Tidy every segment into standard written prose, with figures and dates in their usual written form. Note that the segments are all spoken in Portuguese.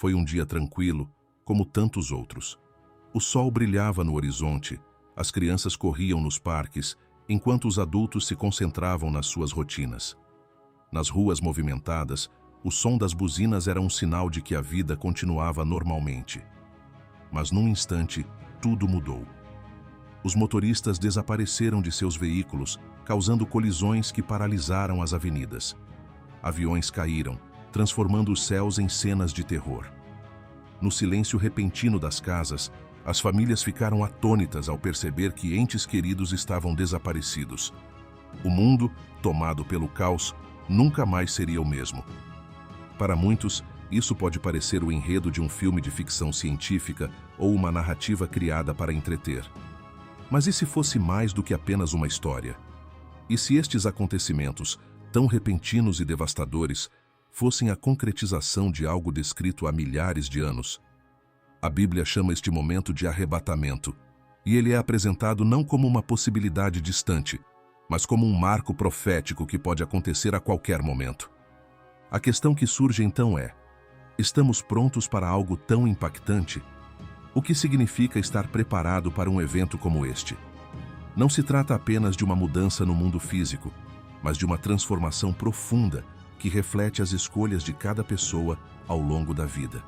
Foi um dia tranquilo, como tantos outros. O sol brilhava no horizonte, as crianças corriam nos parques, enquanto os adultos se concentravam nas suas rotinas. Nas ruas movimentadas, o som das buzinas era um sinal de que a vida continuava normalmente. Mas num instante, tudo mudou. Os motoristas desapareceram de seus veículos, causando colisões que paralisaram as avenidas. Aviões caíram, transformando os céus em cenas de terror. No silêncio repentino das casas, as famílias ficaram atônitas ao perceber que entes queridos estavam desaparecidos. O mundo, tomado pelo caos, nunca mais seria o mesmo. Para muitos, isso pode parecer o enredo de um filme de ficção científica ou uma narrativa criada para entreter. Mas e se fosse mais do que apenas uma história? E se estes acontecimentos, tão repentinos e devastadores, fossem a concretização de algo descrito há milhares de anos? A Bíblia chama este momento de arrebatamento, e ele é apresentado não como uma possibilidade distante, mas como um marco profético que pode acontecer a qualquer momento. A questão que surge então é: estamos prontos para algo tão impactante? O que significa estar preparado para um evento como este? Não se trata apenas de uma mudança no mundo físico, mas de uma transformação profunda que reflete as escolhas de cada pessoa ao longo da vida.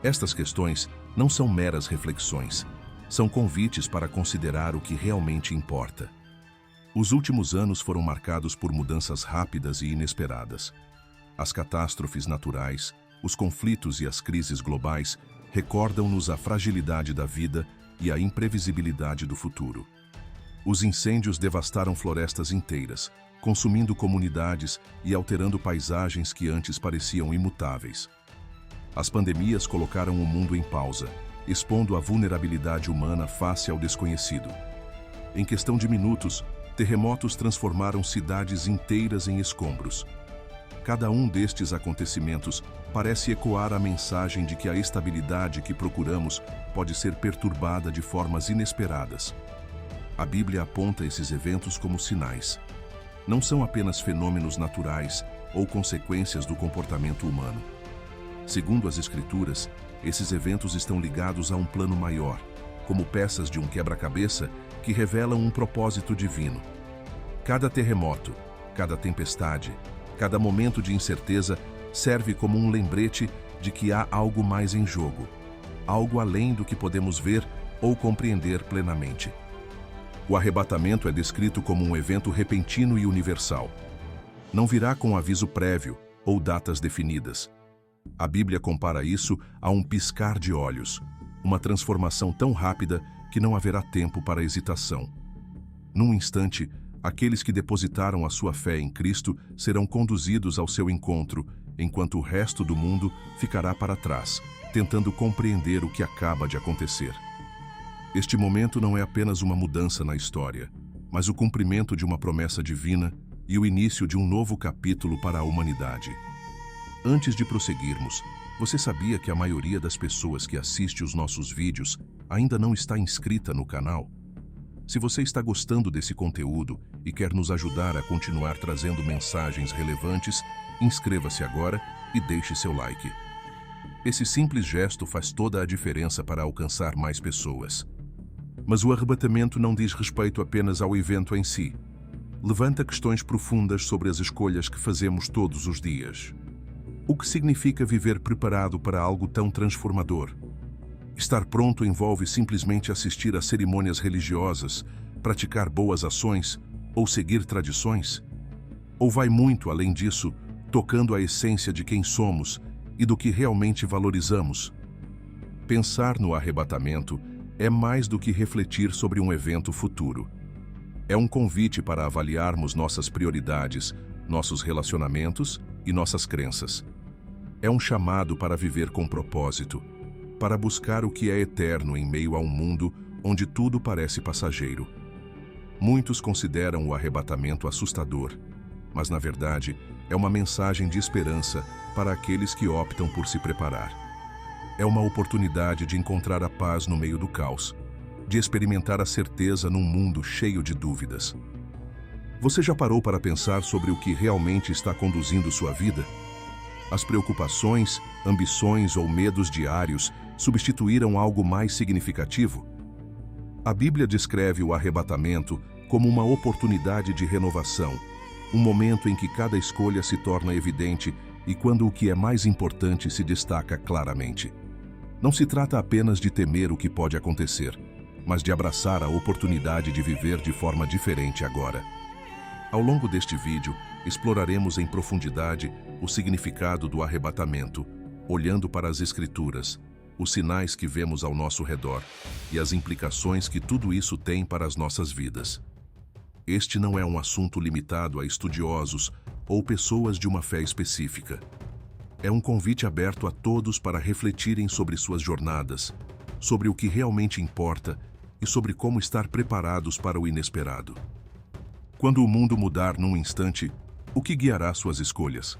Estas questões não são meras reflexões, são convites para considerar o que realmente importa. Os últimos anos foram marcados por mudanças rápidas e inesperadas. As catástrofes naturais, os conflitos e as crises globais recordam-nos a fragilidade da vida e a imprevisibilidade do futuro. Os incêndios devastaram florestas inteiras, consumindo comunidades e alterando paisagens que antes pareciam imutáveis. As pandemias colocaram o mundo em pausa, expondo a vulnerabilidade humana face ao desconhecido. Em questão de minutos, terremotos transformaram cidades inteiras em escombros. Cada um destes acontecimentos parece ecoar a mensagem de que a estabilidade que procuramos pode ser perturbada de formas inesperadas. A Bíblia aponta esses eventos como sinais. Não são apenas fenômenos naturais ou consequências do comportamento humano. Segundo as Escrituras, esses eventos estão ligados a um plano maior, como peças de um quebra-cabeça que revelam um propósito divino. Cada terremoto, cada tempestade, cada momento de incerteza serve como um lembrete de que há algo mais em jogo, algo além do que podemos ver ou compreender plenamente. O arrebatamento é descrito como um evento repentino e universal. Não virá com aviso prévio ou datas definidas. A Bíblia compara isso a um piscar de olhos, uma transformação tão rápida que não haverá tempo para hesitação. Num instante, aqueles que depositaram a sua fé em Cristo serão conduzidos ao seu encontro, enquanto o resto do mundo ficará para trás, tentando compreender o que acaba de acontecer. Este momento não é apenas uma mudança na história, mas o cumprimento de uma promessa divina e o início de um novo capítulo para a humanidade. Antes de prosseguirmos, você sabia que a maioria das pessoas que assiste os nossos vídeos ainda não está inscrita no canal? Se você está gostando desse conteúdo e quer nos ajudar a continuar trazendo mensagens relevantes, inscreva-se agora e deixe seu like. Esse simples gesto faz toda a diferença para alcançar mais pessoas. Mas o arrebatamento não diz respeito apenas ao evento em si. Levanta questões profundas sobre as escolhas que fazemos todos os dias. O que significa viver preparado para algo tão transformador? Estar pronto envolve simplesmente assistir a cerimônias religiosas, praticar boas ações ou seguir tradições? Ou vai muito além disso, tocando a essência de quem somos e do que realmente valorizamos? Pensar no arrebatamento é mais do que refletir sobre um evento futuro. É um convite para avaliarmos nossas prioridades, nossos relacionamentos e nossas crenças. É um chamado para viver com propósito, para buscar o que é eterno em meio a um mundo onde tudo parece passageiro. Muitos consideram o arrebatamento assustador, mas na verdade é uma mensagem de esperança para aqueles que optam por se preparar. É uma oportunidade de encontrar a paz no meio do caos, de experimentar a certeza num mundo cheio de dúvidas. Você já parou para pensar sobre o que realmente está conduzindo sua vida? As preocupações, ambições ou medos diários substituíram algo mais significativo? A Bíblia descreve o arrebatamento como uma oportunidade de renovação, um momento em que cada escolha se torna evidente e quando o que é mais importante se destaca claramente. Não se trata apenas de temer o que pode acontecer, mas de abraçar a oportunidade de viver de forma diferente agora. Ao longo deste vídeo, exploraremos em profundidade o significado do arrebatamento, olhando para as Escrituras, os sinais que vemos ao nosso redor e as implicações que tudo isso tem para as nossas vidas. Este não é um assunto limitado a estudiosos ou pessoas de uma fé específica. É um convite aberto a todos para refletirem sobre suas jornadas, sobre o que realmente importa e sobre como estar preparados para o inesperado. Quando o mundo mudar num instante, o que guiará suas escolhas?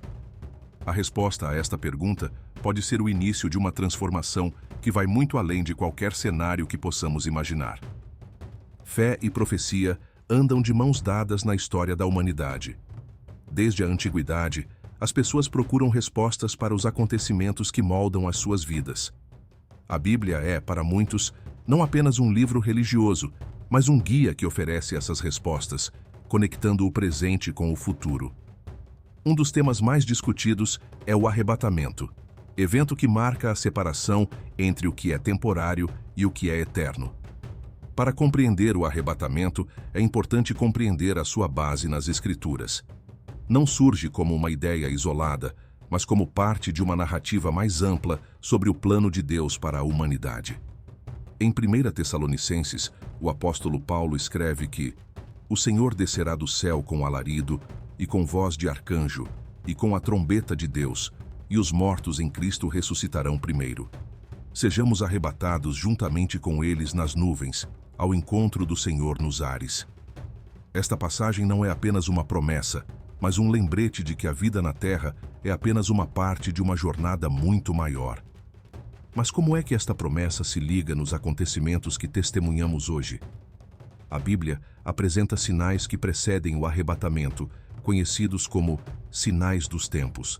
A resposta a esta pergunta pode ser o início de uma transformação que vai muito além de qualquer cenário que possamos imaginar. Fé e profecia andam de mãos dadas na história da humanidade. Desde a antiguidade, as pessoas procuram respostas para os acontecimentos que moldam as suas vidas. A Bíblia é, para muitos, não apenas um livro religioso, mas um guia que oferece essas respostas, conectando o presente com o futuro. Um dos temas mais discutidos é o arrebatamento, evento que marca a separação entre o que é temporário e o que é eterno. Para compreender o arrebatamento, é importante compreender a sua base nas Escrituras. Não surge como uma ideia isolada, mas como parte de uma narrativa mais ampla sobre o plano de Deus para a humanidade. Em 1 Tessalonicenses, o apóstolo Paulo escreve que o Senhor descerá do céu com alarido, e com voz de arcanjo, e com a trombeta de Deus, e os mortos em Cristo ressuscitarão primeiro. Sejamos arrebatados juntamente com eles nas nuvens, ao encontro do Senhor nos ares. Esta passagem não é apenas uma promessa, mas um lembrete de que a vida na Terra é apenas uma parte de uma jornada muito maior. Mas como é que esta promessa se liga nos acontecimentos que testemunhamos hoje? A Bíblia apresenta sinais que precedem o arrebatamento, conhecidos como sinais dos tempos.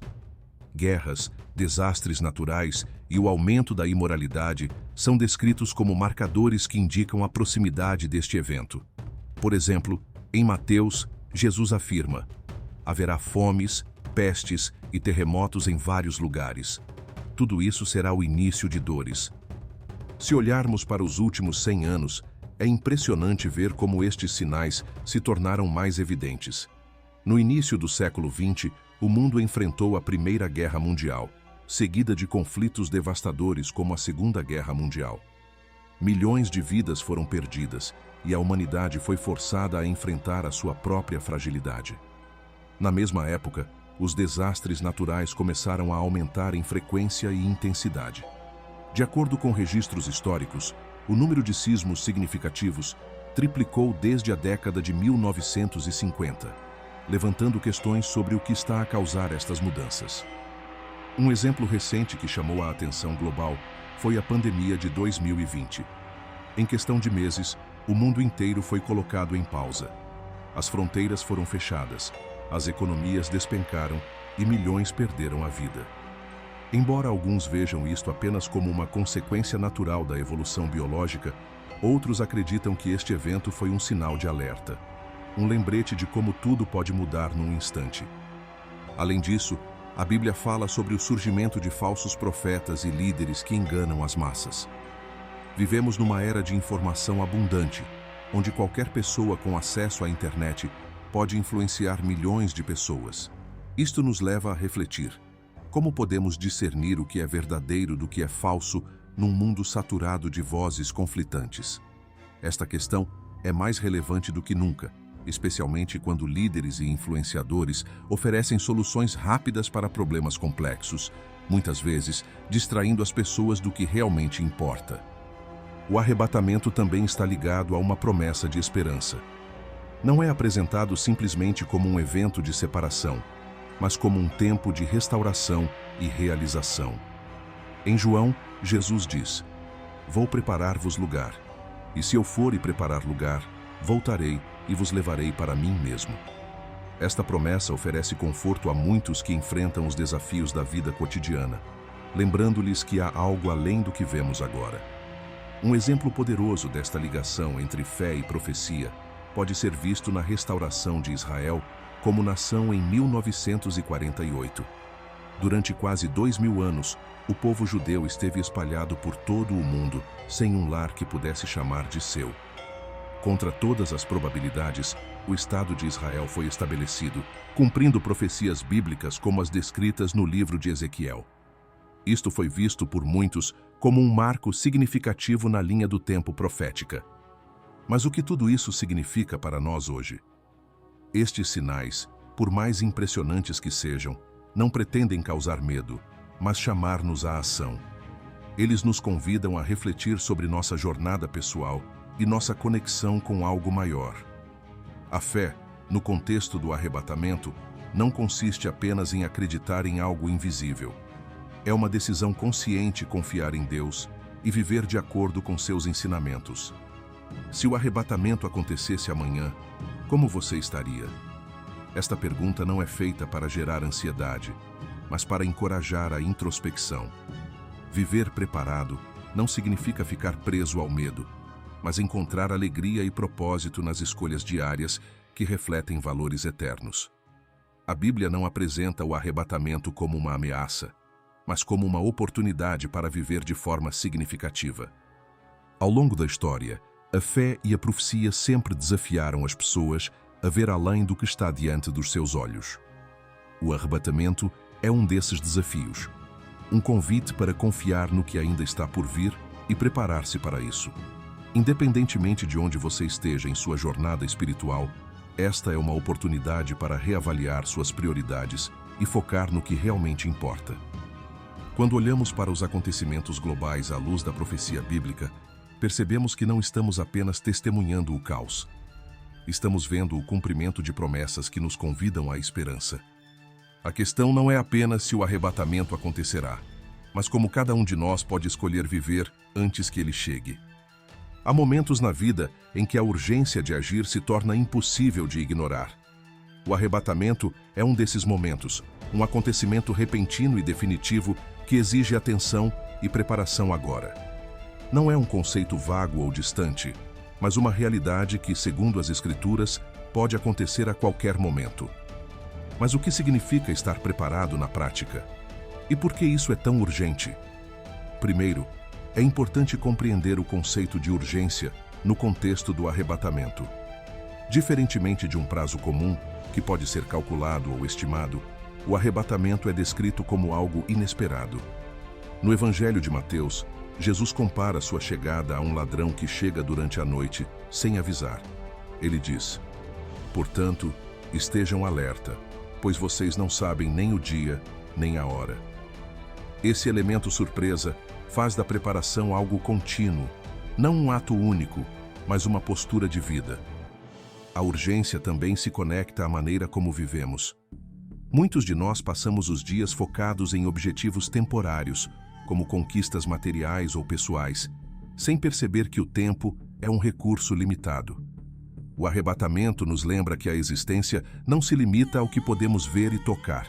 Guerras, desastres naturais e o aumento da imoralidade são descritos como marcadores que indicam a proximidade deste evento. Por exemplo, em Mateus, Jesus afirma: haverá fomes, pestes e terremotos em vários lugares. Tudo isso será o início de dores. Se olharmos para os últimos 100 anos, é impressionante ver como estes sinais se tornaram mais evidentes. No início do século XX, o mundo enfrentou a Primeira Guerra Mundial, seguida de conflitos devastadores como a Segunda Guerra Mundial. Milhões de vidas foram perdidas e a humanidade foi forçada a enfrentar a sua própria fragilidade. Na mesma época, os desastres naturais começaram a aumentar em frequência e intensidade. De acordo com registros históricos, o número de sismos significativos triplicou desde a década de 1950, levantando questões sobre o que está a causar estas mudanças. Um exemplo recente que chamou a atenção global foi a pandemia de 2020. Em questão de meses, o mundo inteiro foi colocado em pausa. As fronteiras foram fechadas, as economias despencaram e milhões perderam a vida. Embora alguns vejam isto apenas como uma consequência natural da evolução biológica, outros acreditam que este evento foi um sinal de alerta, um lembrete de como tudo pode mudar num instante. Além disso, a Bíblia fala sobre o surgimento de falsos profetas e líderes que enganam as massas. Vivemos numa era de informação abundante, onde qualquer pessoa com acesso à internet pode influenciar milhões de pessoas. Isto nos leva a refletir: como podemos discernir o que é verdadeiro do que é falso num mundo saturado de vozes conflitantes? Esta questão é mais relevante do que nunca, especialmente quando líderes e influenciadores oferecem soluções rápidas para problemas complexos, muitas vezes distraindo as pessoas do que realmente importa. O arrebatamento também está ligado a uma promessa de esperança. Não é apresentado simplesmente como um evento de separação, mas como um tempo de restauração e realização. Em João, Jesus diz: "Vou preparar-vos lugar, e se eu for e preparar lugar, voltarei e vos levarei para mim mesmo." Esta promessa oferece conforto a muitos que enfrentam os desafios da vida cotidiana, lembrando-lhes que há algo além do que vemos agora. Um exemplo poderoso desta ligação entre fé e profecia pode ser visto na restauração de Israel como nação em 1948. Durante quase 2000 anos, o povo judeu esteve espalhado por todo o mundo, sem um lar que pudesse chamar de seu. Contra todas as probabilidades, o Estado de Israel foi estabelecido, cumprindo profecias bíblicas como as descritas no livro de Ezequiel. Isto foi visto por muitos como um marco significativo na linha do tempo profética. Mas o que tudo isso significa para nós hoje? Estes sinais, por mais impressionantes que sejam, não pretendem causar medo, mas chamar-nos à ação. Eles nos convidam a refletir sobre nossa jornada pessoal e nossa conexão com algo maior. A fé, no contexto do arrebatamento, não consiste apenas em acreditar em algo invisível. É uma decisão consciente confiar em Deus e viver de acordo com seus ensinamentos. Se o arrebatamento acontecesse amanhã, como você estaria? Esta pergunta não é feita para gerar ansiedade, mas para encorajar a introspecção. Viver preparado não significa ficar preso ao medo, mas encontrar alegria e propósito nas escolhas diárias que refletem valores eternos. A Bíblia não apresenta o arrebatamento como uma ameaça, mas como uma oportunidade para viver de forma significativa. Ao longo da história, a fé e a profecia sempre desafiaram as pessoas a ver além do que está diante dos seus olhos. O arrebatamento é um desses desafios, um convite para confiar no que ainda está por vir e preparar-se para isso. Independentemente de onde você esteja em sua jornada espiritual, esta é uma oportunidade para reavaliar suas prioridades e focar no que realmente importa. Quando olhamos para os acontecimentos globais à luz da profecia bíblica, percebemos que não estamos apenas testemunhando o caos. Estamos vendo o cumprimento de promessas que nos convidam à esperança. A questão não é apenas se o arrebatamento acontecerá, mas como cada um de nós pode escolher viver antes que ele chegue. Há momentos na vida em que a urgência de agir se torna impossível de ignorar. O arrebatamento é um desses momentos, um acontecimento repentino e definitivo que exige atenção e preparação agora. Não é um conceito vago ou distante, mas uma realidade que, segundo as Escrituras, pode acontecer a qualquer momento. Mas o que significa estar preparado na prática? E por que isso é tão urgente? Primeiro, é importante compreender o conceito de urgência no contexto do arrebatamento. Diferentemente de um prazo comum, que pode ser calculado ou estimado, o arrebatamento é descrito como algo inesperado. No Evangelho de Mateus, Jesus compara sua chegada a um ladrão que chega durante a noite, sem avisar. Ele diz: "Portanto, estejam alerta, pois vocês não sabem nem o dia, nem a hora." Esse elemento surpresa faz da preparação algo contínuo, não um ato único, mas uma postura de vida. A urgência também se conecta à maneira como vivemos. Muitos de nós passamos os dias focados em objetivos temporários, como conquistas materiais ou pessoais, sem perceber que o tempo é um recurso limitado. O arrebatamento nos lembra que a existência não se limita ao que podemos ver e tocar.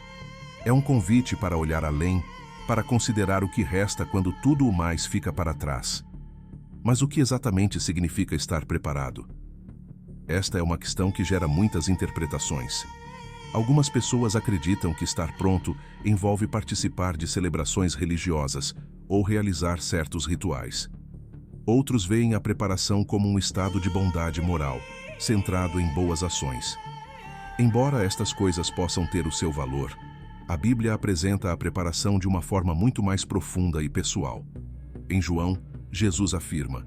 É um convite para olhar além, para considerar o que resta quando tudo o mais fica para trás. Mas o que exatamente significa estar preparado? Esta é uma questão que gera muitas interpretações. Algumas pessoas acreditam que estar pronto envolve participar de celebrações religiosas ou realizar certos rituais. Outros veem a preparação como um estado de bondade moral, centrado em boas ações. Embora estas coisas possam ter o seu valor, a Bíblia apresenta a preparação de uma forma muito mais profunda e pessoal. Em João, Jesus afirma: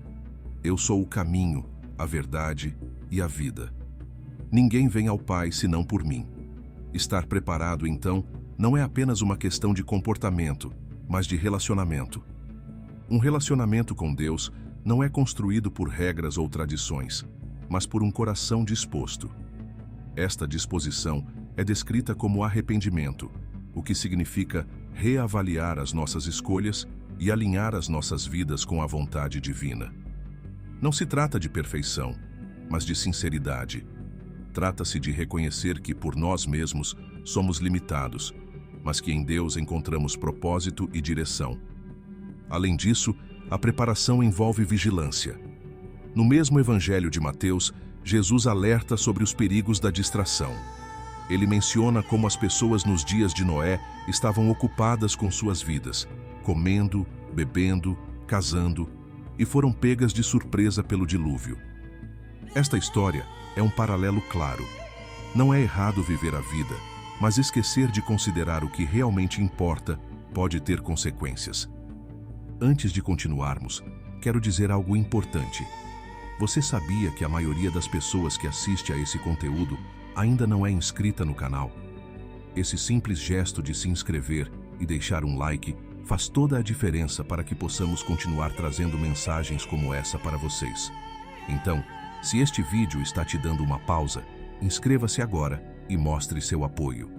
"Eu sou o caminho, a verdade e a vida. Ninguém vem ao Pai senão por mim." Estar preparado, então, não é apenas uma questão de comportamento, mas de relacionamento. Um relacionamento com Deus não é construído por regras ou tradições, mas por um coração disposto. Esta disposição é descrita como arrependimento, o que significa reavaliar as nossas escolhas e alinhar as nossas vidas com a vontade divina. Não se trata de perfeição, mas de sinceridade. Trata-se de reconhecer que, por nós mesmos, somos limitados, mas que em Deus encontramos propósito e direção. Além disso, a preparação envolve vigilância. No mesmo Evangelho de Mateus, Jesus alerta sobre os perigos da distração. Ele menciona como as pessoas nos dias de Noé estavam ocupadas com suas vidas, comendo, bebendo, casando, e foram pegas de surpresa pelo dilúvio. Esta história é um paralelo claro. Não é errado viver a vida, mas esquecer de considerar o que realmente importa pode ter consequências. Antes de continuarmos, quero dizer algo importante. Você sabia que a maioria das pessoas que assiste a esse conteúdo ainda não é inscrita no canal? Esse simples gesto de se inscrever e deixar um like faz toda a diferença para que possamos continuar trazendo mensagens como essa para vocês. Então, se este vídeo está te dando uma pausa, inscreva-se agora e mostre seu apoio.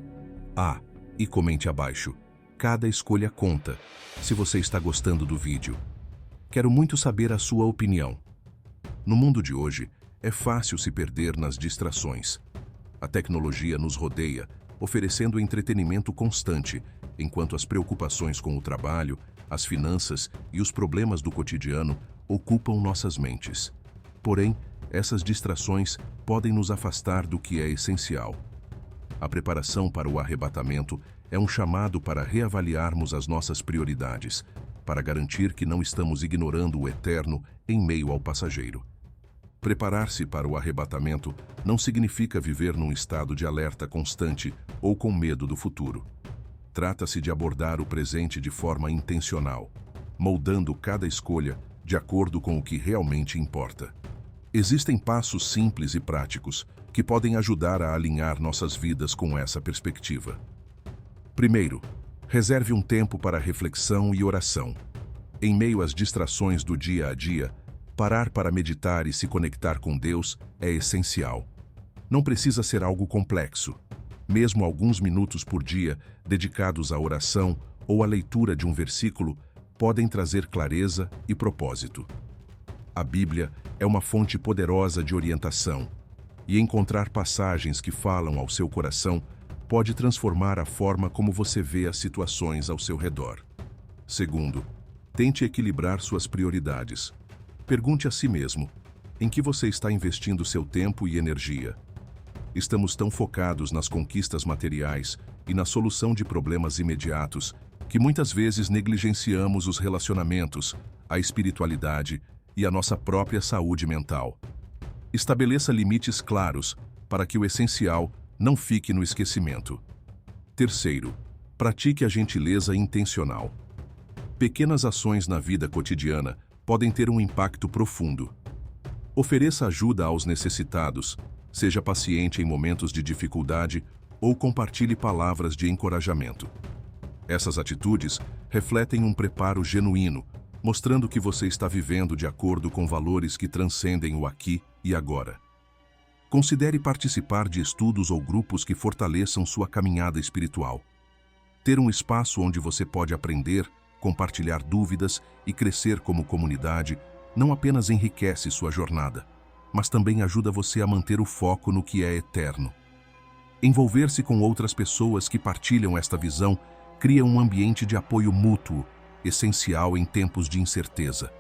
E comente abaixo. Cada escolha conta, se você está gostando do vídeo. Quero muito saber a sua opinião. No mundo de hoje, é fácil se perder nas distrações. A tecnologia nos rodeia, oferecendo entretenimento constante, enquanto as preocupações com o trabalho, as finanças e os problemas do cotidiano ocupam nossas mentes. Porém, essas distrações podem nos afastar do que é essencial. A preparação para o arrebatamento é um chamado para reavaliarmos as nossas prioridades, para garantir que não estamos ignorando o eterno em meio ao passageiro. Preparar-se para o arrebatamento não significa viver num estado de alerta constante ou com medo do futuro. Trata-se de abordar o presente de forma intencional, moldando cada escolha de acordo com o que realmente importa. Existem passos simples e práticos que podem ajudar a alinhar nossas vidas com essa perspectiva. Primeiro, reserve um tempo para reflexão e oração. Em meio às distrações do dia a dia, parar para meditar e se conectar com Deus é essencial. Não precisa ser algo complexo. Mesmo alguns minutos por dia dedicados à oração ou à leitura de um versículo podem trazer clareza e propósito. A Bíblia é uma fonte poderosa de orientação, e encontrar passagens que falam ao seu coração pode transformar a forma como você vê as situações ao seu redor. Segundo, tente equilibrar suas prioridades. Pergunte a si mesmo, em que você está investindo seu tempo e energia? Estamos tão focados nas conquistas materiais e na solução de problemas imediatos que muitas vezes negligenciamos os relacionamentos, a espiritualidade e a nossa própria saúde mental. Estabeleça limites claros para que o essencial não fique no esquecimento. Terceiro, pratique a gentileza intencional. Pequenas ações na vida cotidiana podem ter um impacto profundo. Ofereça ajuda aos necessitados, seja paciente em momentos de dificuldade ou compartilhe palavras de encorajamento. Essas atitudes refletem um preparo genuíno, mostrando que você está vivendo de acordo com valores que transcendem o aqui e agora. Considere participar de estudos ou grupos que fortaleçam sua caminhada espiritual. Ter um espaço onde você pode aprender, compartilhar dúvidas e crescer como comunidade não apenas enriquece sua jornada, mas também ajuda você a manter o foco no que é eterno. Envolver-se com outras pessoas que partilham esta visão cria um ambiente de apoio mútuo, essencial em tempos de incerteza.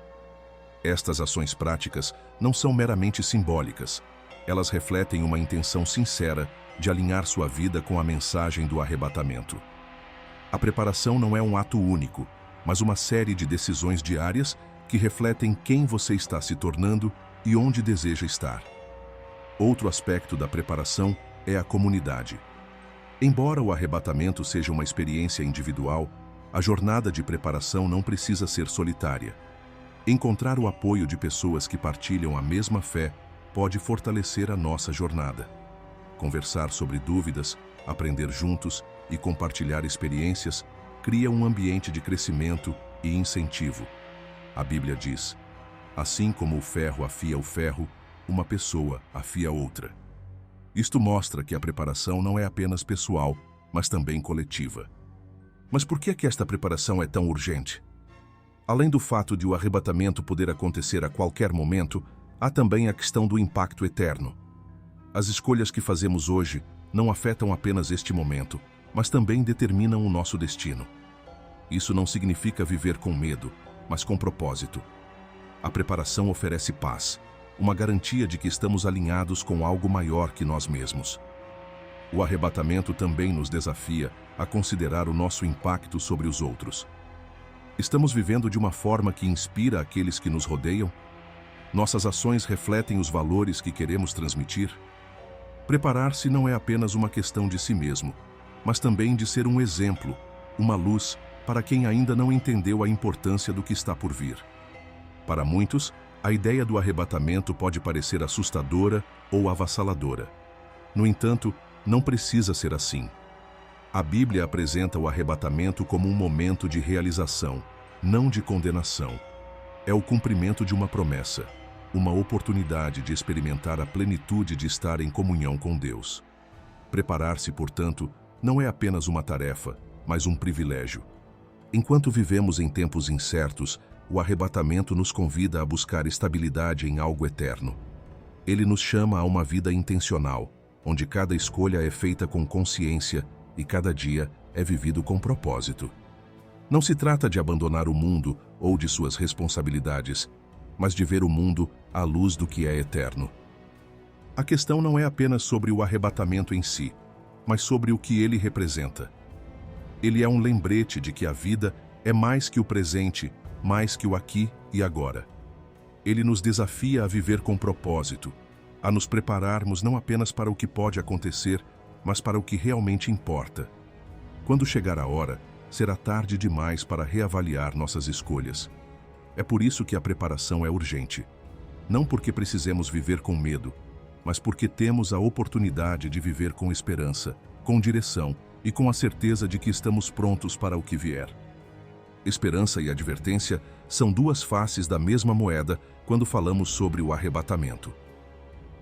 Estas ações práticas não são meramente simbólicas. Elas refletem uma intenção sincera de alinhar sua vida com a mensagem do arrebatamento. A preparação não é um ato único, mas uma série de decisões diárias que refletem quem você está se tornando e onde deseja estar. Outro aspecto da preparação é a comunidade. Embora o arrebatamento seja uma experiência individual, a jornada de preparação não precisa ser solitária. Encontrar o apoio de pessoas que partilham a mesma fé pode fortalecer a nossa jornada. Conversar sobre dúvidas, aprender juntos e compartilhar experiências cria um ambiente de crescimento e incentivo. A Bíblia diz: assim como o ferro afia o ferro, uma pessoa afia outra. Isto mostra que a preparação não é apenas pessoal, mas também coletiva. Mas por que é que esta preparação é tão urgente? Além do fato de o arrebatamento poder acontecer a qualquer momento, há também a questão do impacto eterno. As escolhas que fazemos hoje não afetam apenas este momento, mas também determinam o nosso destino. Isso não significa viver com medo, mas com propósito. A preparação oferece paz, uma garantia de que estamos alinhados com algo maior que nós mesmos. O arrebatamento também nos desafia a considerar o nosso impacto sobre os outros. Estamos vivendo de uma forma que inspira aqueles que nos rodeiam? Nossas ações refletem os valores que queremos transmitir? Preparar-se não é apenas uma questão de si mesmo, mas também de ser um exemplo, uma luz para quem ainda não entendeu a importância do que está por vir. Para muitos, a ideia do arrebatamento pode parecer assustadora ou avassaladora. No entanto, não precisa ser assim. A Bíblia apresenta o arrebatamento como um momento de realização, não de condenação. É o cumprimento de uma promessa, uma oportunidade de experimentar a plenitude de estar em comunhão com Deus. Preparar-se, portanto, não é apenas uma tarefa, mas um privilégio. Enquanto vivemos em tempos incertos, o arrebatamento nos convida a buscar estabilidade em algo eterno. Ele nos chama a uma vida intencional, onde cada escolha é feita com consciência e cada dia é vivido com propósito. Não se trata de abandonar o mundo ou de suas responsabilidades, mas de ver o mundo à luz do que é eterno. A questão não é apenas sobre o arrebatamento em si, mas sobre o que ele representa. Ele é um lembrete de que a vida é mais que o presente, mais que o aqui e agora. Ele nos desafia a viver com propósito, a nos prepararmos não apenas para o que pode acontecer, mas para o que realmente importa. Quando chegar a hora, será tarde demais para reavaliar nossas escolhas. É por isso que a preparação é urgente. Não porque precisemos viver com medo, mas porque temos a oportunidade de viver com esperança, com direção e com a certeza de que estamos prontos para o que vier. Esperança e advertência são duas faces da mesma moeda quando falamos sobre o arrebatamento.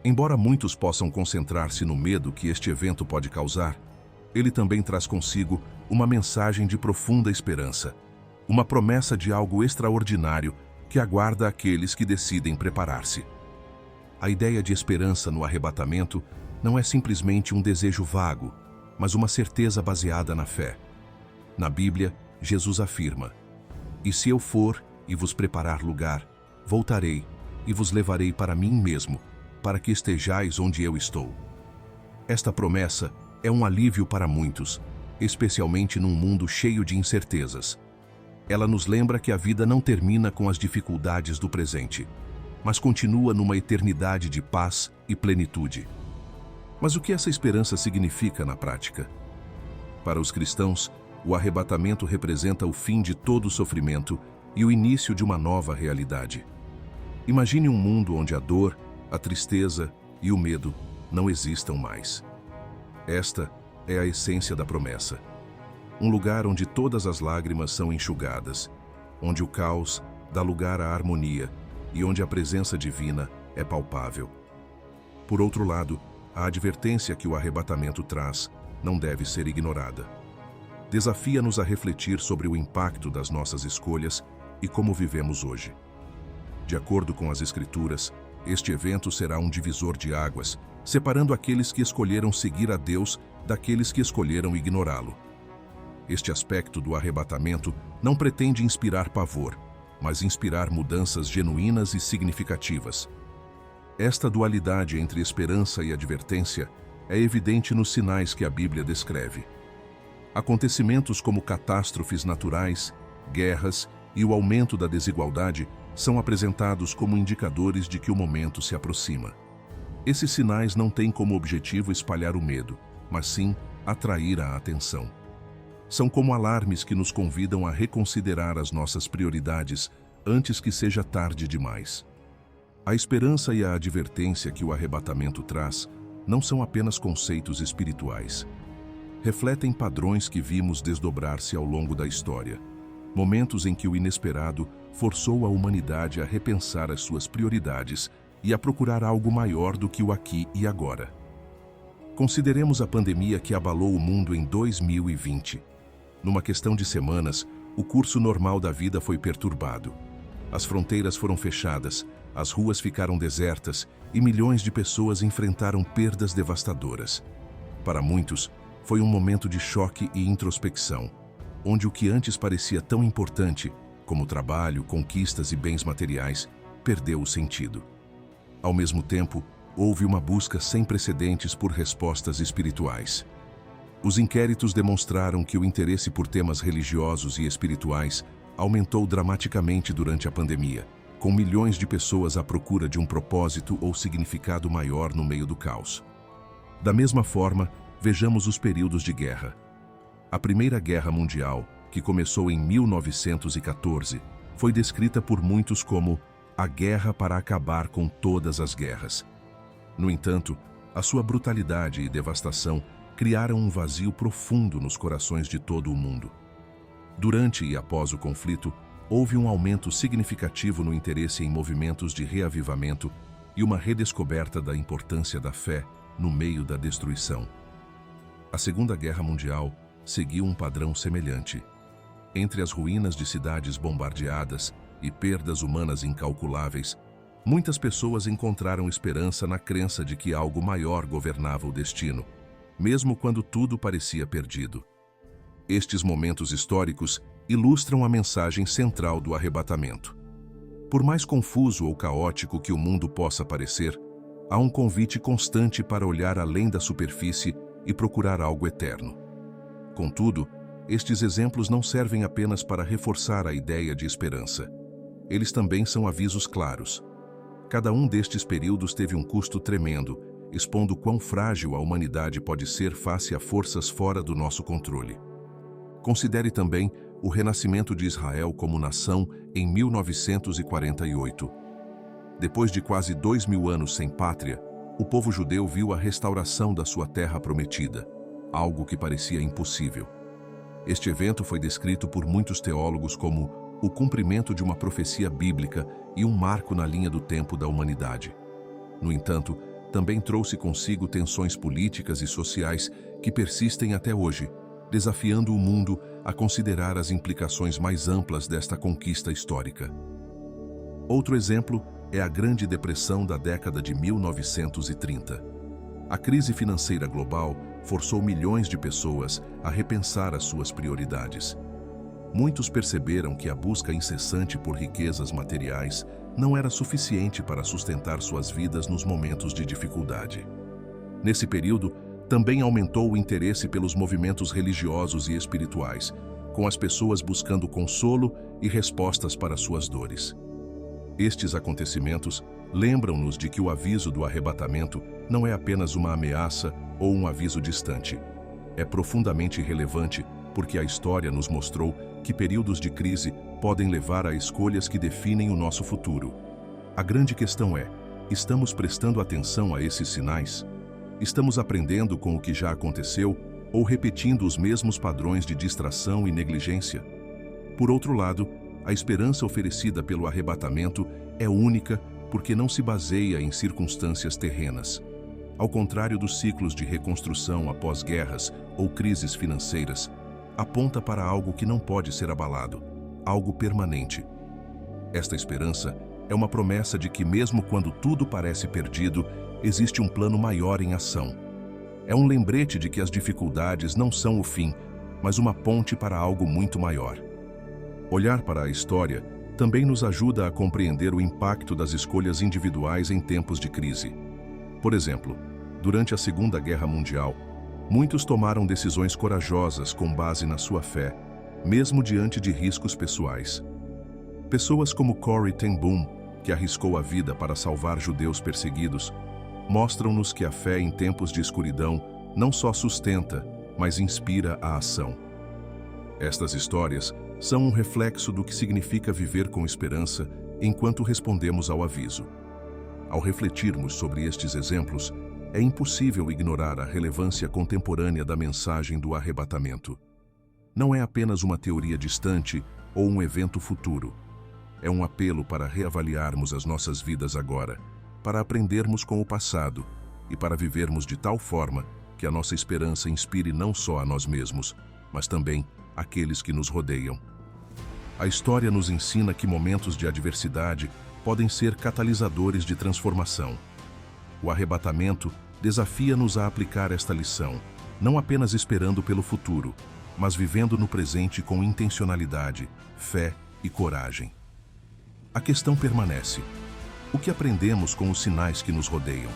Embora muitos possam concentrar-se no medo que este evento pode causar, ele também traz consigo uma mensagem de profunda esperança, uma promessa de algo extraordinário que aguarda aqueles que decidem preparar-se. A ideia de esperança no arrebatamento não é simplesmente um desejo vago, mas uma certeza baseada na fé. Na Bíblia, Jesus afirma: "E se eu for e vos preparar lugar, voltarei e vos levarei para mim mesmo, para que estejais onde eu estou." Esta promessa é um alívio para muitos, especialmente num mundo cheio de incertezas. Ela nos lembra que a vida não termina com as dificuldades do presente, mas continua numa eternidade de paz e plenitude. Mas o que essa esperança significa na prática? Para os cristãos, o arrebatamento representa o fim de todo o sofrimento e o início de uma nova realidade. Imagine um mundo onde a dor, a tristeza e o medo não existam mais. Esta é a essência da promessa. Um lugar onde todas as lágrimas são enxugadas, onde o caos dá lugar à harmonia e onde a presença divina é palpável. Por outro lado, a advertência que o arrebatamento traz não deve ser ignorada. Desafia-nos a refletir sobre o impacto das nossas escolhas e como vivemos hoje. De acordo com as Escrituras, este evento será um divisor de águas, separando aqueles que escolheram seguir a Deus daqueles que escolheram ignorá-lo. Este aspecto do arrebatamento não pretende inspirar pavor, mas inspirar mudanças genuínas e significativas. Esta dualidade entre esperança e advertência é evidente nos sinais que a Bíblia descreve. Acontecimentos como catástrofes naturais, guerras e o aumento da desigualdade são apresentados como indicadores de que o momento se aproxima. Esses sinais não têm como objetivo espalhar o medo, mas sim atrair a atenção. São como alarmes que nos convidam a reconsiderar as nossas prioridades antes que seja tarde demais. A esperança e a advertência que o arrebatamento traz não são apenas conceitos espirituais. Refletem padrões que vimos desdobrar-se ao longo da história, momentos em que o inesperado forçou a humanidade a repensar as suas prioridades e a procurar algo maior do que o aqui e agora. Consideremos a pandemia que abalou o mundo em 2020. Numa questão de semanas, o curso normal da vida foi perturbado. As fronteiras foram fechadas, as ruas ficaram desertas e milhões de pessoas enfrentaram perdas devastadoras. Para muitos, foi um momento de choque e introspecção, onde o que antes parecia tão importante, como trabalho, conquistas e bens materiais, perdeu o sentido. Ao mesmo tempo, houve uma busca sem precedentes por respostas espirituais. Os inquéritos demonstraram que o interesse por temas religiosos e espirituais aumentou dramaticamente durante a pandemia, com milhões de pessoas à procura de um propósito ou significado maior no meio do caos. Da mesma forma, vejamos os períodos de guerra. A Primeira Guerra Mundial, que começou em 1914, foi descrita por muitos como a guerra para acabar com todas as guerras. No entanto, a sua brutalidade e devastação criaram um vazio profundo nos corações de todo o mundo. Durante e após o conflito, houve um aumento significativo no interesse em movimentos de reavivamento e uma redescoberta da importância da fé no meio da destruição. A Segunda Guerra Mundial seguiu um padrão semelhante. Entre as ruínas de cidades bombardeadas e perdas humanas incalculáveis, muitas pessoas encontraram esperança na crença de que algo maior governava o destino, mesmo quando tudo parecia perdido. Estes momentos históricos ilustram a mensagem central do arrebatamento. Por mais confuso ou caótico que o mundo possa parecer, há um convite constante para olhar além da superfície e procurar algo eterno. Contudo, estes exemplos não servem apenas para reforçar a ideia de esperança. Eles também são avisos claros. Cada um destes períodos teve um custo tremendo, expondo quão frágil a humanidade pode ser face a forças fora do nosso controle. Considere também o renascimento de Israel como nação em 1948. Depois de quase 2000 anos sem pátria, o povo judeu viu a restauração da sua terra prometida, algo que parecia impossível. Este evento foi descrito por muitos teólogos como o cumprimento de uma profecia bíblica e um marco na linha do tempo da humanidade. No entanto, também trouxe consigo tensões políticas e sociais que persistem até hoje, desafiando o mundo a considerar as implicações mais amplas desta conquista histórica. Outro exemplo é a Grande Depressão da década de 1930. A crise financeira global forçou milhões de pessoas a repensar as suas prioridades. Muitos perceberam que a busca incessante por riquezas materiais não era suficiente para sustentar suas vidas nos momentos de dificuldade. Nesse período, também aumentou o interesse pelos movimentos religiosos e espirituais, com as pessoas buscando consolo e respostas para suas dores. Estes acontecimentos lembram-nos de que o aviso do arrebatamento não é apenas uma ameaça ou um aviso distante. É profundamente relevante porque a história nos mostrou que períodos de crise podem levar a escolhas que definem o nosso futuro. A grande questão é: estamos prestando atenção a esses sinais? Estamos aprendendo com o que já aconteceu ou repetindo os mesmos padrões de distração e negligência? Por outro lado, a esperança oferecida pelo arrebatamento é única porque não se baseia em circunstâncias terrenas. Ao contrário dos ciclos de reconstrução após guerras ou crises financeiras, aponta para algo que não pode ser abalado, algo permanente. Esta esperança é uma promessa de que, mesmo quando tudo parece perdido, existe um plano maior em ação. É um lembrete de que as dificuldades não são o fim, mas uma ponte para algo muito maior. Olhar para a história também nos ajuda a compreender o impacto das escolhas individuais em tempos de crise. Por exemplo, durante a Segunda Guerra Mundial, muitos tomaram decisões corajosas com base na sua fé, mesmo diante de riscos pessoais. Pessoas como Corrie ten Boom, que arriscou a vida para salvar judeus perseguidos, mostram-nos que a fé em tempos de escuridão não só sustenta, mas inspira a ação. Estas histórias são um reflexo do que significa viver com esperança enquanto respondemos ao aviso. Ao refletirmos sobre estes exemplos, é impossível ignorar a relevância contemporânea da mensagem do arrebatamento. Não é apenas uma teoria distante ou um evento futuro. É um apelo para reavaliarmos as nossas vidas agora, para aprendermos com o passado e para vivermos de tal forma que a nossa esperança inspire não só a nós mesmos, mas também aqueles que nos rodeiam. A história nos ensina que momentos de adversidade podem ser catalisadores de transformação. O arrebatamento desafia-nos a aplicar esta lição, não apenas esperando pelo futuro, mas vivendo no presente com intencionalidade, fé e coragem. A questão permanece: o que aprendemos com os sinais que nos rodeiam?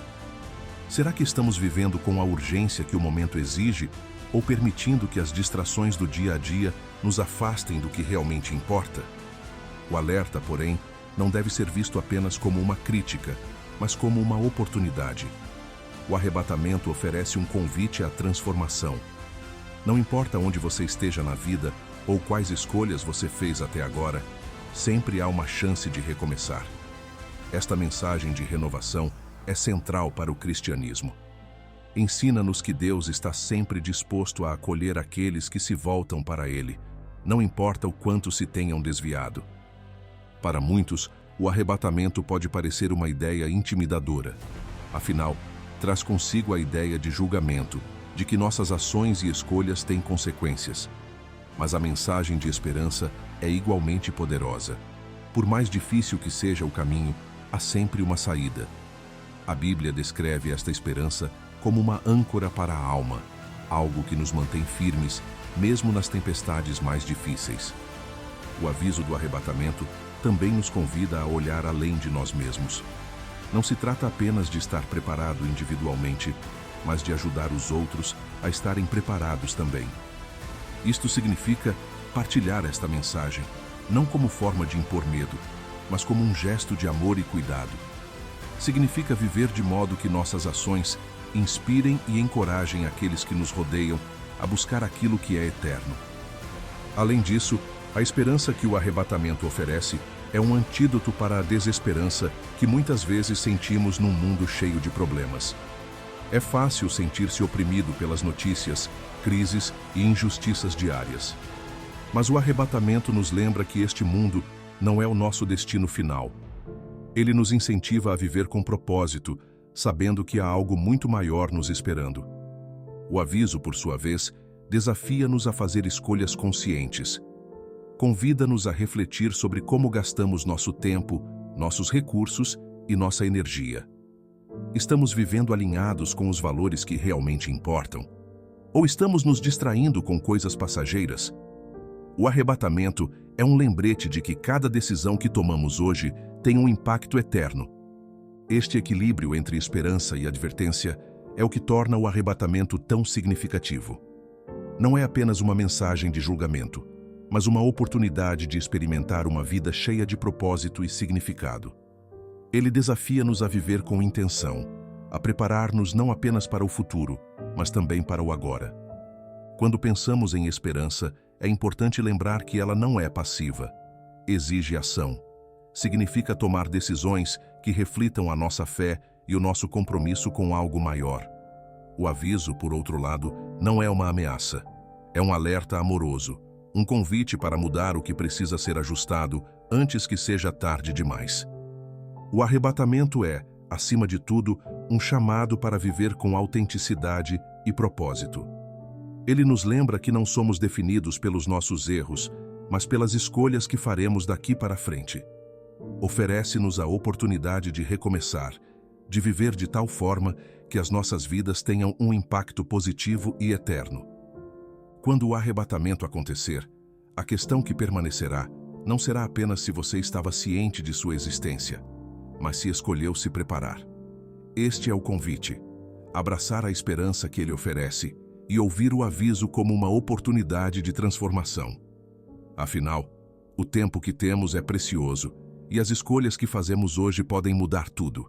Será que estamos vivendo com a urgência que o momento exige, ou permitindo que as distrações do dia a dia nos afastem do que realmente importa? O alerta, porém, não deve ser visto apenas como uma crítica, mas como uma oportunidade. O arrebatamento oferece um convite à transformação. Não importa onde você esteja na vida ou quais escolhas você fez até agora, sempre há uma chance de recomeçar. Esta mensagem de renovação é central para o cristianismo. Ensina-nos que Deus está sempre disposto a acolher aqueles que se voltam para Ele, não importa o quanto se tenham desviado. Para muitos, o arrebatamento pode parecer uma ideia intimidadora. Afinal, traz consigo a ideia de julgamento, de que nossas ações e escolhas têm consequências. Mas a mensagem de esperança é igualmente poderosa. Por mais difícil que seja o caminho, há sempre uma saída. A Bíblia descreve esta esperança como uma âncora para a alma, algo que nos mantém firmes, mesmo nas tempestades mais difíceis. O aviso do arrebatamento também nos convida a olhar além de nós mesmos. Não se trata apenas de estar preparado individualmente, mas de ajudar os outros a estarem preparados também. Isto significa partilhar esta mensagem, não como forma de impor medo, mas como um gesto de amor e cuidado. Significa viver de modo que nossas ações inspirem e encorajem aqueles que nos rodeiam a buscar aquilo que é eterno. Além disso, a esperança que o arrebatamento oferece é um antídoto para a desesperança que muitas vezes sentimos num mundo cheio de problemas. É fácil sentir-se oprimido pelas notícias, crises e injustiças diárias. Mas o arrebatamento nos lembra que este mundo não é o nosso destino final. Ele nos incentiva a viver com propósito, sabendo que há algo muito maior nos esperando. O aviso, por sua vez, desafia-nos a fazer escolhas conscientes. Convida-nos a refletir sobre como gastamos nosso tempo, nossos recursos e nossa energia. Estamos vivendo alinhados com os valores que realmente importam? Ou estamos nos distraindo com coisas passageiras? O arrebatamento é um lembrete de que cada decisão que tomamos hoje tem um impacto eterno. Este equilíbrio entre esperança e advertência é o que torna o arrebatamento tão significativo. Não é apenas uma mensagem de julgamento, mas uma oportunidade de experimentar uma vida cheia de propósito e significado. Ele desafia-nos a viver com intenção, a preparar-nos não apenas para o futuro, mas também para o agora. Quando pensamos em esperança, é importante lembrar que ela não é passiva. Exige ação. Significa tomar decisões que reflitam a nossa fé e o nosso compromisso com algo maior. O aviso, por outro lado, não é uma ameaça. É um alerta amoroso, um convite para mudar o que precisa ser ajustado antes que seja tarde demais. O arrebatamento é, acima de tudo, um chamado para viver com autenticidade e propósito. Ele nos lembra que não somos definidos pelos nossos erros, mas pelas escolhas que faremos daqui para frente. Oferece-nos a oportunidade de recomeçar, de viver de tal forma que as nossas vidas tenham um impacto positivo e eterno. Quando o arrebatamento acontecer, a questão que permanecerá não será apenas se você estava ciente de sua existência, mas se escolheu se preparar. Este é o convite: abraçar a esperança que ele oferece e ouvir o aviso como uma oportunidade de transformação. Afinal, o tempo que temos é precioso e as escolhas que fazemos hoje podem mudar tudo.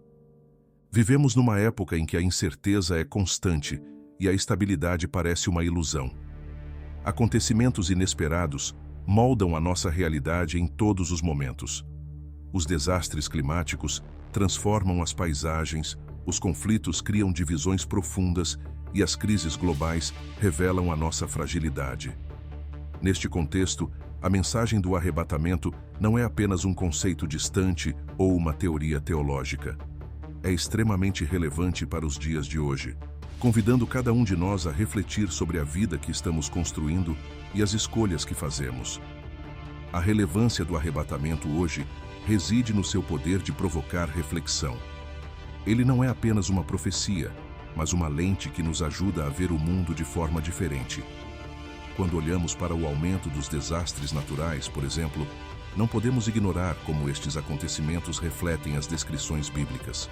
Vivemos numa época em que a incerteza é constante e a estabilidade parece uma ilusão. Acontecimentos inesperados moldam a nossa realidade em todos os momentos. Os desastres climáticos transformam as paisagens, os conflitos criam divisões profundas e as crises globais revelam a nossa fragilidade. Neste contexto, a mensagem do arrebatamento não é apenas um conceito distante ou uma teoria teológica. É extremamente relevante para os dias de hoje, convidando cada um de nós a refletir sobre a vida que estamos construindo e as escolhas que fazemos. A relevância do arrebatamento hoje reside no seu poder de provocar reflexão. Ele não é apenas uma profecia, mas uma lente que nos ajuda a ver o mundo de forma diferente. Quando olhamos para o aumento dos desastres naturais, por exemplo, não podemos ignorar como estes acontecimentos refletem as descrições bíblicas.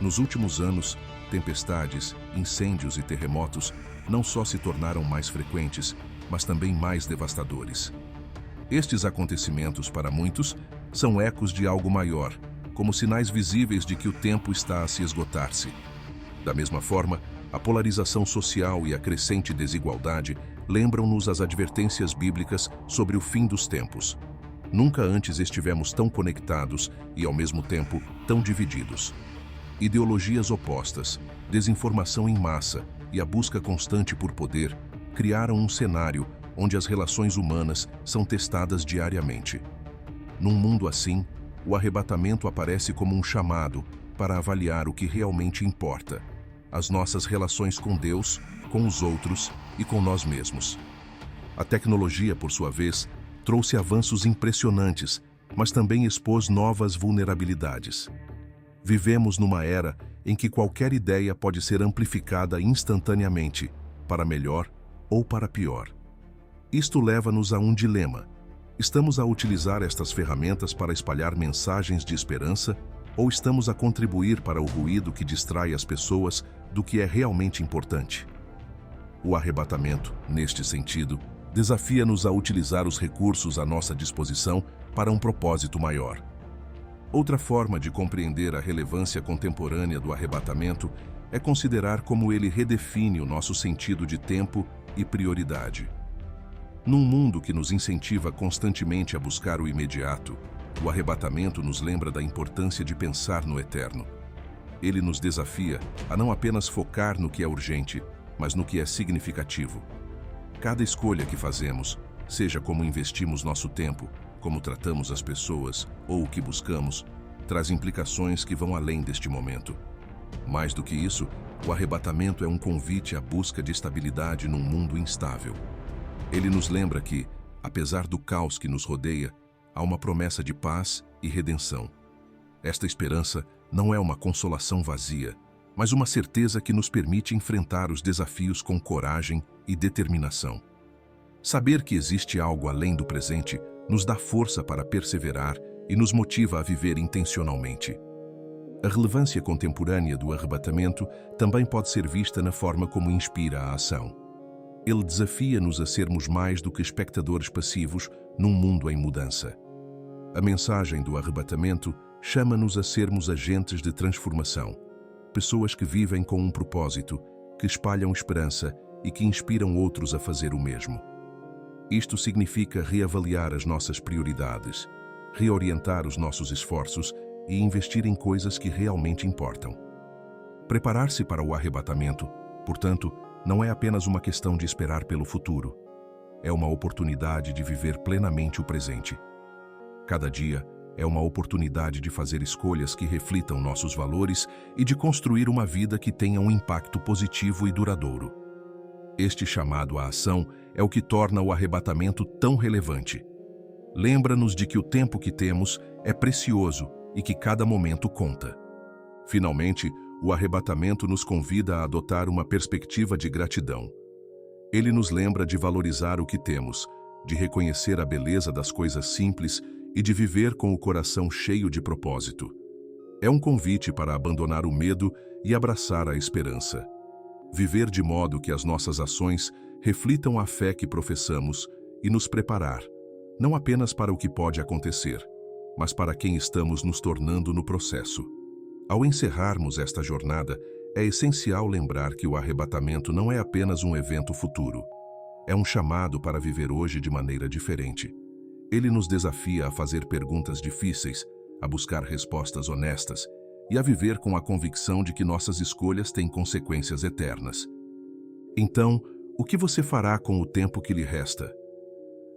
Nos últimos anos, tempestades, incêndios e terremotos não só se tornaram mais frequentes, mas também mais devastadores. Estes acontecimentos, para muitos, são ecos de algo maior, como sinais visíveis de que o tempo está a se esgotar-se. Da mesma forma, a polarização social e a crescente desigualdade lembram-nos as advertências bíblicas sobre o fim dos tempos. Nunca antes estivemos tão conectados e, ao mesmo tempo, tão divididos. Ideologias opostas, desinformação em massa e a busca constante por poder criaram um cenário onde as relações humanas são testadas diariamente. Num mundo assim, o arrebatamento aparece como um chamado para avaliar o que realmente importa: as nossas relações com Deus, com os outros e com nós mesmos. A tecnologia, por sua vez, trouxe avanços impressionantes, mas também expôs novas vulnerabilidades. Vivemos numa era em que qualquer ideia pode ser amplificada instantaneamente, para melhor ou para pior. Isto leva-nos a um dilema. Estamos a utilizar estas ferramentas para espalhar mensagens de esperança ou estamos a contribuir para o ruído que distrai as pessoas do que é realmente importante? O arrebatamento, neste sentido, desafia-nos a utilizar os recursos à nossa disposição para um propósito maior. Outra forma de compreender a relevância contemporânea do arrebatamento é considerar como ele redefine o nosso sentido de tempo e prioridade. Num mundo que nos incentiva constantemente a buscar o imediato, o arrebatamento nos lembra da importância de pensar no eterno. Ele nos desafia a não apenas focar no que é urgente, mas no que é significativo. Cada escolha que fazemos, seja como investimos nosso tempo, como tratamos as pessoas ou o que buscamos, traz implicações que vão além deste momento. Mais do que isso, o arrebatamento é um convite à busca de estabilidade num mundo instável. Ele nos lembra que, apesar do caos que nos rodeia, há uma promessa de paz e redenção. Esta esperança não é uma consolação vazia, mas uma certeza que nos permite enfrentar os desafios com coragem e determinação. Saber que existe algo além do presente nos dá força para perseverar e nos motiva a viver intencionalmente. A relevância contemporânea do arrebatamento também pode ser vista na forma como inspira a ação. Ele desafia-nos a sermos mais do que espectadores passivos num mundo em mudança. A mensagem do arrebatamento chama-nos a sermos agentes de transformação, pessoas que vivem com um propósito, que espalham esperança e que inspiram outros a fazer o mesmo. Isto significa reavaliar as nossas prioridades, reorientar os nossos esforços e investir em coisas que realmente importam. Preparar-se para o arrebatamento, portanto, não é apenas uma questão de esperar pelo futuro. É uma oportunidade de viver plenamente o presente. Cada dia é uma oportunidade de fazer escolhas que reflitam nossos valores e de construir uma vida que tenha um impacto positivo e duradouro. Este chamado à ação é o que torna o arrebatamento tão relevante. Lembra-nos de que o tempo que temos é precioso e que cada momento conta. Finalmente, o arrebatamento nos convida a adotar uma perspectiva de gratidão. Ele nos lembra de valorizar o que temos, de reconhecer a beleza das coisas simples e de viver com o coração cheio de propósito. É um convite para abandonar o medo e abraçar a esperança. Viver de modo que as nossas ações reflitam a fé que professamos e nos preparar, não apenas para o que pode acontecer, mas para quem estamos nos tornando no processo. Ao encerrarmos esta jornada, é essencial lembrar que o arrebatamento não é apenas um evento futuro. É um chamado para viver hoje de maneira diferente. Ele nos desafia a fazer perguntas difíceis, a buscar respostas honestas e a viver com a convicção de que nossas escolhas têm consequências eternas. Então, o que você fará com o tempo que lhe resta?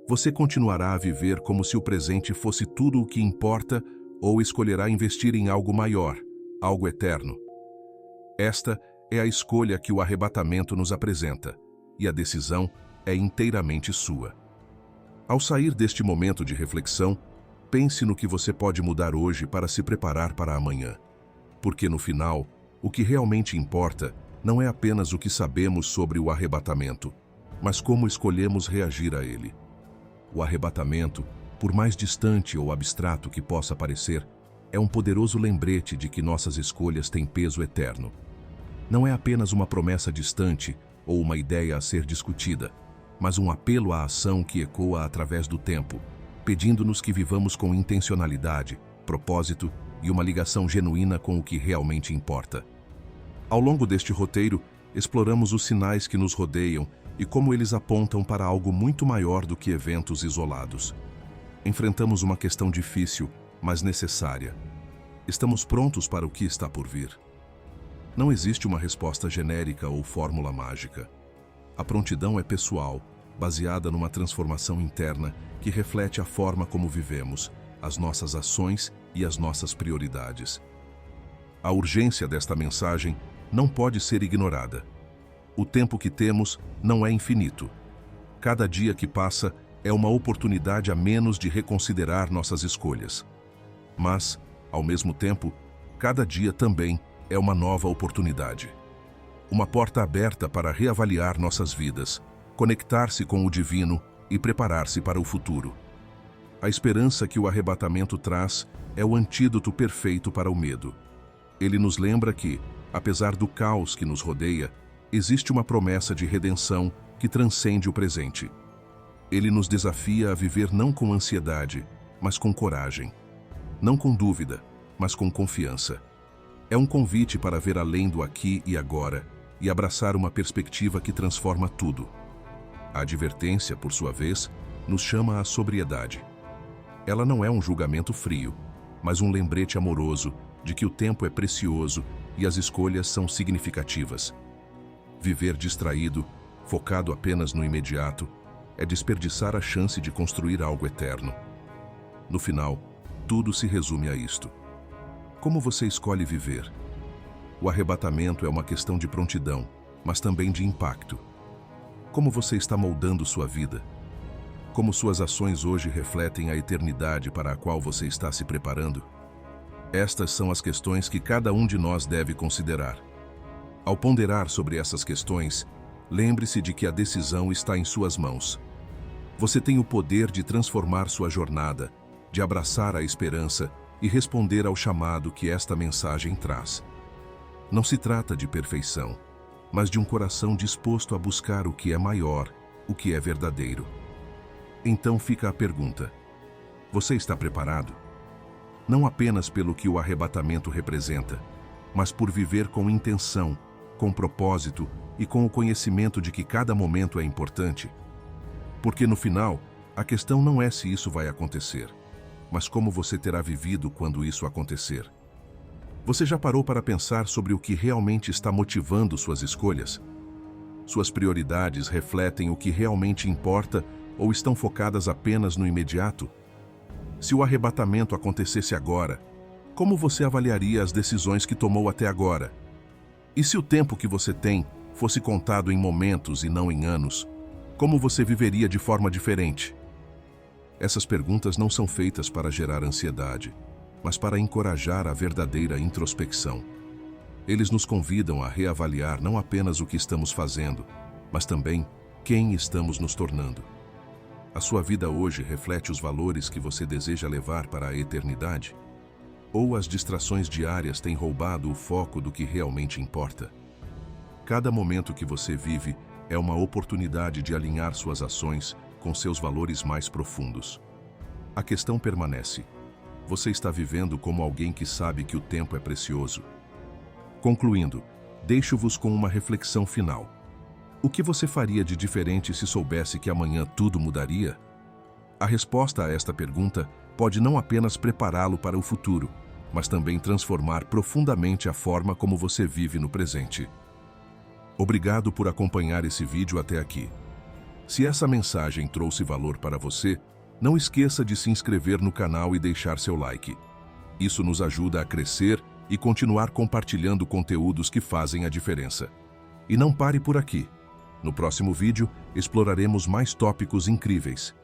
Você continuará a viver como se o presente fosse tudo o que importa ou escolherá investir em algo maior, algo eterno? Esta é a escolha que o arrebatamento nos apresenta, e a decisão é inteiramente sua. Ao sair deste momento de reflexão, pense no que você pode mudar hoje para se preparar para amanhã. Porque no final, o que realmente importa não é apenas o que sabemos sobre o arrebatamento, mas como escolhemos reagir a ele. O arrebatamento, por mais distante ou abstrato que possa parecer, é um poderoso lembrete de que nossas escolhas têm peso eterno. Não é apenas uma promessa distante ou uma ideia a ser discutida, mas um apelo à ação que ecoa através do tempo, pedindo-nos que vivamos com intencionalidade, propósito e uma ligação genuína com o que realmente importa. Ao longo deste roteiro, exploramos os sinais que nos rodeiam e como eles apontam para algo muito maior do que eventos isolados. Enfrentamos uma questão difícil, mas necessária. Estamos prontos para o que está por vir? Não existe uma resposta genérica ou fórmula mágica. A prontidão é pessoal, baseada numa transformação interna que reflete a forma como vivemos, as nossas ações e as nossas prioridades. A urgência desta mensagem não pode ser ignorada. O tempo que temos não é infinito. Cada dia que passa é uma oportunidade a menos de reconsiderar nossas escolhas. Mas, ao mesmo tempo, cada dia também é uma nova oportunidade. Uma porta aberta para reavaliar nossas vidas, conectar-se com o divino e preparar-se para o futuro. A esperança que o arrebatamento traz é o antídoto perfeito para o medo. Ele nos lembra que, apesar do caos que nos rodeia, existe uma promessa de redenção que transcende o presente. Ele nos desafia a viver não com ansiedade, mas com coragem. Não com dúvida, mas com confiança. É um convite para ver além do aqui e agora e abraçar uma perspectiva que transforma tudo. A advertência, por sua vez, nos chama à sobriedade. Ela não é um julgamento frio, mas um lembrete amoroso de que o tempo é precioso e as escolhas são significativas. Viver distraído, focado apenas no imediato, é desperdiçar a chance de construir algo eterno. No final, tudo se resume a isto. Como você escolhe viver? O arrebatamento é uma questão de prontidão, mas também de impacto. Como você está moldando sua vida? Como suas ações hoje refletem a eternidade para a qual você está se preparando? Estas são as questões que cada um de nós deve considerar. Ao ponderar sobre essas questões, lembre-se de que a decisão está em suas mãos. Você tem o poder de transformar sua jornada, de abraçar a esperança e responder ao chamado que esta mensagem traz. Não se trata de perfeição, mas de um coração disposto a buscar o que é maior, o que é verdadeiro. Então fica a pergunta: você está preparado? Não apenas pelo que o arrebatamento representa, mas por viver com intenção, com propósito e com o conhecimento de que cada momento é importante. Porque no final, a questão não é se isso vai acontecer, mas como você terá vivido quando isso acontecer. Você já parou para pensar sobre o que realmente está motivando suas escolhas? Suas prioridades refletem o que realmente importa ou estão focadas apenas no imediato? Se o arrebatamento acontecesse agora, como você avaliaria as decisões que tomou até agora? E se o tempo que você tem fosse contado em momentos e não em anos, como você viveria de forma diferente? Essas perguntas não são feitas para gerar ansiedade, mas para encorajar a verdadeira introspecção. Eles nos convidam a reavaliar não apenas o que estamos fazendo, mas também quem estamos nos tornando. A sua vida hoje reflete os valores que você deseja levar para a eternidade? Ou as distrações diárias têm roubado o foco do que realmente importa? Cada momento que você vive é uma oportunidade de alinhar suas ações com seus valores mais profundos. A questão permanece: você está vivendo como alguém que sabe que o tempo é precioso? Concluindo, deixo-vos com uma reflexão final. O que você faria de diferente se soubesse que amanhã tudo mudaria? A resposta a esta pergunta pode não apenas prepará-lo para o futuro, mas também transformar profundamente a forma como você vive no presente. Obrigado por acompanhar esse vídeo até aqui. Se essa mensagem trouxe valor para você, não esqueça de se inscrever no canal e deixar seu like. Isso nos ajuda a crescer e continuar compartilhando conteúdos que fazem a diferença. E não pare por aqui. No próximo vídeo, exploraremos mais tópicos incríveis.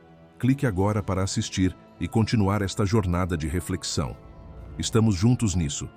clique agora para assistir e continuar esta jornada de reflexão. Estamos juntos nisso.